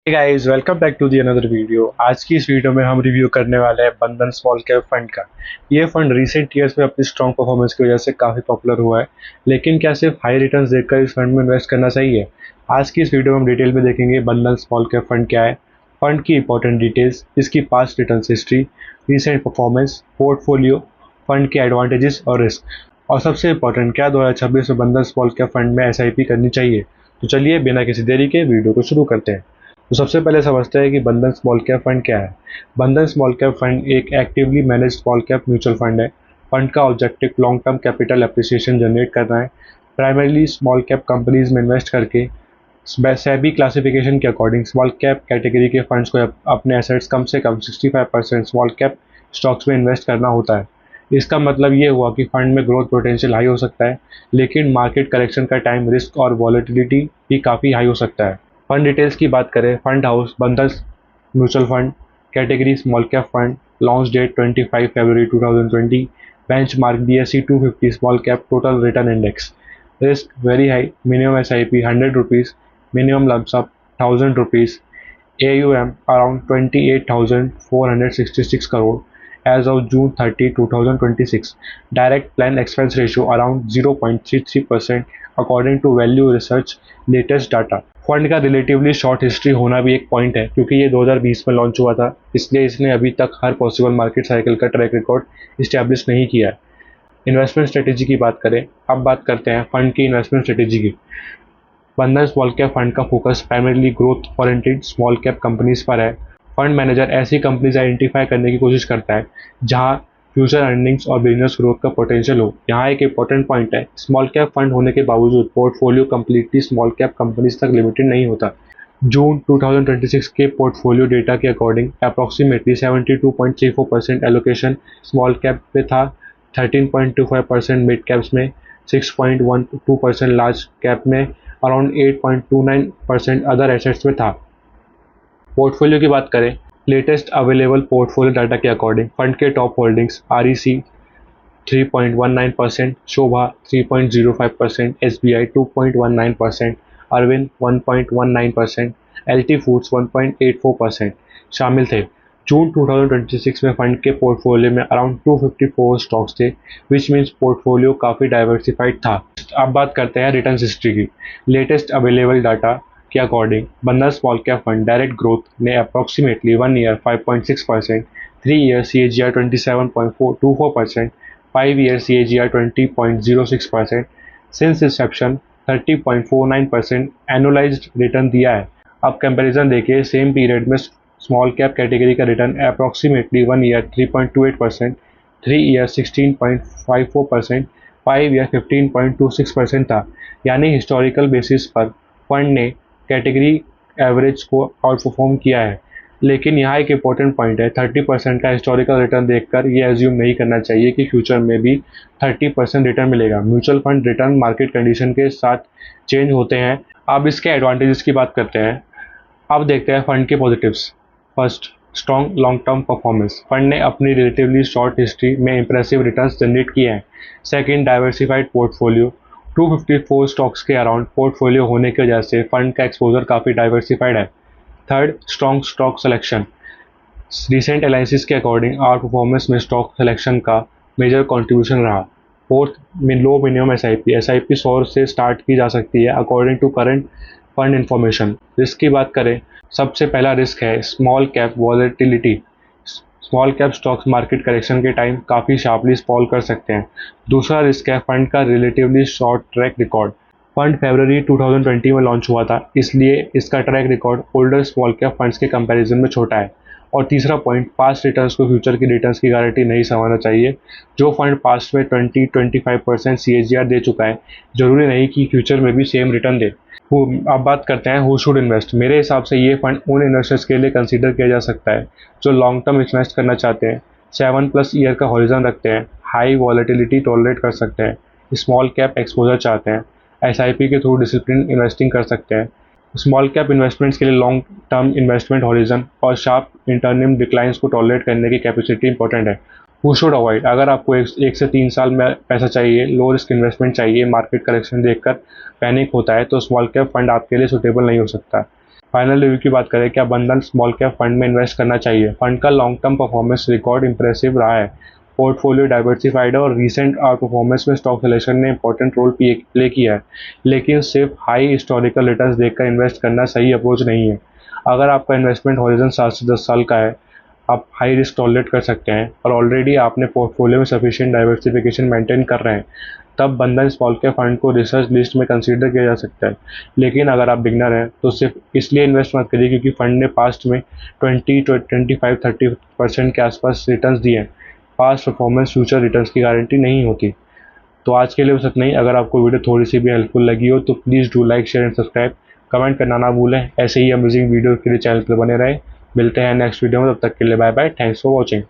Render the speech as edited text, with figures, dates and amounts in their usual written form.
Guys welcome back to the another video. आज की इस वीडियो में हम रिव्यू करने वाले हैं बंधन स्मॉल कैप फंड का। ये फंड रिसेंट ईयर्स में अपनी स्ट्रॉन्ग परफॉर्मेंस की वजह से काफ़ी पॉपुलर हुआ है, लेकिन क्या सिर्फ हाई रिटर्न्स देखकर इस फंड में इन्वेस्ट करना सही है? आज की इस वीडियो में हम डिटेल में देखेंगे बंधन स्मॉल कैप फंड क्या है, फंड की इंपॉर्टेंट डिटेल्स, इसकी past returns history, recent performance, portfolio, fund के एडवांटेजेस और रिस्क, और सबसे इंपॉर्टेंट क्या 2026 में बंधन स्मॉल कैप फंड में एसआईपी करनी चाहिए। तो चलिए बिना किसी देरी के वीडियो को शुरू करते हैं। तो सबसे पहले समझते हैं कि बंधन स्मॉल कैप फंड क्या है। बंधन स्मॉल कैप फंड एक actively manage small cap mutual fund है। फंड का objective long term capital appreciation generate करना है, प्राइमरीली स्मॉल कैप कंपनीज में इन्वेस्ट करके। सेबी क्लासिफिकेशन के अकॉर्डिंग स्मॉल कैप कैटेगरी के फंड्स को अपने एसेट्स कम से कम 65% स्मॉल कैप स्टॉक्स में इन्वेस्ट करना होता है। इसका मतलब ये हुआ कि फंड में ग्रोथ पोटेंशियल हाई हो सकता है, लेकिन मार्केट करेक्शन का टाइम रिस्क और वॉलेटिलिटी भी काफ़ी हाई हो सकता है। फंड डिटेल्स की बात करें, fund house Bandhan mutual fund, category small cap fund, launch date 25 फरवरी 2020, benchmark BSE 250 small cap total return index, risk very high, minimum SIP 100 rupees, minimum lumpsum 1000 rupees, AUM around 28,466 crore as of June 30, 2026. Direct plan expense ratio around 0.33% according to Value Research latest data. Fund का relatively short history होना भी एक point है, क्योंकि ये 2020 में launch हुआ था, इसलिए इसने अभी तक हर पॉसिबल मार्केट साइकिल का ट्रैक रिकॉर्ड इस्टेब्लिश नहीं किया है। इन्वेस्टमेंट स्ट्रेटेजी की बात करें, अब बात करते हैं फंड की इन्वेस्टमेंट स्ट्रेटेजी की। बंधन स्मॉल कैप फंड का focus primarily growth oriented small cap companies पर है। फंड मैनेजर ऐसी कंपनीज आइडेंटिफाई करने की कोशिश करता है जहां फ्यूचर अर्निंग्स और बिजनेस ग्रोथ का पोटेंशियल हो। यहाँ एक इंपॉर्टेंट पॉइंट है, स्मॉल कैप फंड होने के बावजूद portfolio completely small cap companies तक लिमिटेड नहीं होता। जून 2026 के पोर्टफोलियो डेटा के according approximately 72.34% allocation small cap पे था, 13.25% मिड कैप्स में, 6.12% लार्ज कैप में, अराउंड 8.29% अदर एसेट्स में था। पोर्टफोलियो की बात करें, लेटेस्ट अवेलेबल पोर्टफोलियो डाटा के अकॉर्डिंग फंड के टॉप होल्डिंग्स REC 3.19%, शोभा 3.05%, SBI 2.19%, अरविंद 1.19%, LT फूड्स 1.84% शामिल थे। जून 2026 में फंड के पोर्टफोलियो में अराउंड 254 स्टॉक्स थे, विच मीन्स पोर्टफोलियो काफ़ी डाइवर्सिफाइड था। अब बात करते हैं रिटर्न हिस्ट्री की। लेटेस्ट अवेलेबल डाटा के according Bandhan small cap fund direct growth ने approximately 1 year 5.6%, 3 year CAGR 27.24%, 5 year CAGR 20.06%, since inception 30.49% annualised return दिया है। अब कंपैरिजन देखिए, सेम पीरियड में स्मॉल कैप कैटेगरी का return approximately 1 year 3.28%, 3 year 16.54%, 5 year 15.26% था। यानी हिस्टोरिकल बेसिस पर फंड ने कैटेगरी एवरेज को आउट परफॉर्म किया है। लेकिन यहाँ एक इम्पॉर्टेंट पॉइंट है, 30% का हिस्टोरिकल रिटर्न देखकर ये एज्यूम नहीं करना चाहिए कि फ्यूचर में भी 30% रिटर्न मिलेगा। Mutual fund return market condition के साथ चेंज होते हैं। अब इसके एडवांटेजेस की बात करते हैं। अब देखते हैं फंड के positives. First, strong long term performance, fund ने अपनी रिलेटिवली शॉर्ट हिस्ट्री में इंप्रेसिव रिटर्न्स जनरेट किए हैं। सेकंड, डाइवर्सिफाइड पोर्टफोलियो, 254 स्टॉक्स के अराउंड पोर्टफोलियो होने की वजह से फंड का एक्सपोजर काफ़ी डाइवर्सिफाइड है। Third, strong stock selection, recent analysis के अकॉर्डिंग आवर परफॉर्मेंस में स्टॉक सिलेक्शन का मेजर कंट्रीब्यूशन रहा। Fourth, low minimum SIP, SIP 100 से स्टार्ट की जा सकती है according to current fund information. Risk की बात करें, सबसे पहला रिस्क है small cap volatility. Small cap stocks market correction के टाइम काफ़ी शार्पली फॉल कर सकते हैं। दूसरा रिस्क है फंड का relatively short track record. Fund फरवरी 2020 में लॉन्च हुआ था, इसलिए इसका track record older small cap funds के कंपैरिजन में छोटा है। और तीसरा पॉइंट, पास्ट रिटर्न्स को फ्यूचर की रिटर्न्स की गारंटी नहीं समझना चाहिए। जो फंड पास्ट में 20-25% CAGR दे चुका है, जरूरी नहीं कि फ्यूचर में भी सेम रिटर्न दे। अब बात करते हैं हु शुड इन्वेस्ट। मेरे हिसाब से ये फंड उन इन्वेस्टर्स के लिए कंसीडर किया जा सकता है जो लॉन्ग टर्म इन्वेस्ट करना चाहते हैं, 7+ ईयर का हॉरिजन रखते हैं, हाई वॉलेटिलिटी टॉलरेट कर सकते हैं, स्मॉल कैप एक्सपोजर चाहते हैं, SIP के थ्रू डिसिप्लिन इन्वेस्टिंग कर सकते हैं। स्मॉल कैप इन्वेस्टमेंट्स के लिए लॉन्ग टर्म इन्वेस्टमेंट हॉरिजन और शार्प इंटरनल डिक्लाइंस को टॉलरेट करने की कैपेसिटी इंपॉर्टेंट है। हु शुड अवॉइड, अगर आपको 1 से 3 साल में पैसा चाहिए, लो रिस्क इन्वेस्टमेंट चाहिए, मार्केट करेक्शन देखकर पैनिक होता है, तो स्मॉल कैप फंड आपके लिए सुटेबल नहीं हो सकता। फाइनल रिव्यू की बात करें, क्या बंधन स्मॉल कैप फंड में इन्वेस्ट करना चाहिए? फंड का long term performance record impressive रहा है, पोर्टफोलियो डाइवर्सिफाइड है और रीसेंट परफॉर्मेंस में स्टॉक सिलेक्शन ने इंपॉर्टेंट रोल प्ले किया है। लेकिन सिर्फ हाई हिस्टोरिकल रिटर्न्स देखकर इन्वेस्ट करना सही अप्रोच नहीं है। अगर आपका इन्वेस्टमेंट हॉरिजन 7 से 10 साल का है, आप हाई रिस्क टॉलरेट कर सकते हैं और ऑलरेडी आपने पोर्टफोलियो में सफिशिएंट डाइवर्सिफिकेशन मेंटेन कर रहे हैं, तब बंधन स्मॉल कैप फंड को रिसर्च लिस्ट में कंसीडर किया जा सकता है। लेकिन अगर आप बिगनर हैं तो सिर्फ इसलिए इन्वेस्ट मत करिए क्योंकि फंड ने पास्ट में 20-25-30% के आसपास रिटर्न्स दिए हैं। पास्ट परफॉर्मेंस फ्यूचर रिटर्न्स की गारंटी नहीं होती। तो आज के लिए बस इतना ही। अगर आपको वीडियो थोड़ी सी भी हेल्पफुल लगी हो तो please do like, share and subscribe. Comment करना ना भूलें। ऐसे ही अमेजिंग वीडियो के लिए चैनल पर बने रहें। मिलते हैं नेक्स्ट वीडियो में, तब तक के लिए bye bye. Thanks for watching.